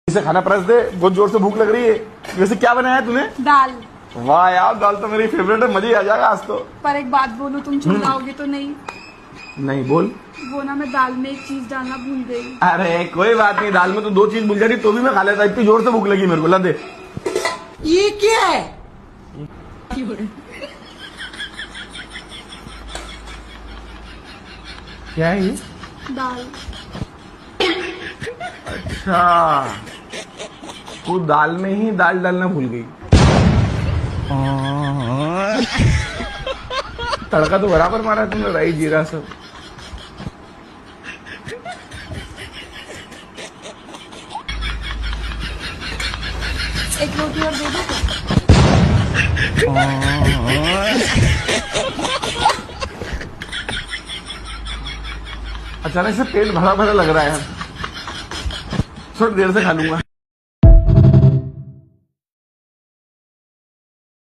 इसे खाना परस दे, बहुत जोर से भूख लग रही है। वैसे क्या बनाया तूने? दाल। वाह यार, दाल तो मेरी फेवरेट है, मजे ही आ जाएगा आज तो। पर एक बात बोलूं, तुम चिल्लाओगे तो नहीं? नहीं बोल। वो ना, मैं दाल में एक चीज डालना भूल गई। अरे कोई बात नहीं, दाल में तो 2 चीज भूल जाती तो भी मैं खा लेता। इतनी जोर से भूख लगी मेरे को, ला दे। ये क्या है? क्या है ये? दाल। अच्छा, तू दाल में ही दाल डालना भूल गई। तड़का तो बराबर मारा तुमने, राई जीरा सब। एक रोटी और दे दो क्या? अचानक से पेट भरा भरा लग रहा है यार, थोड़ी देर से खा लूंगा।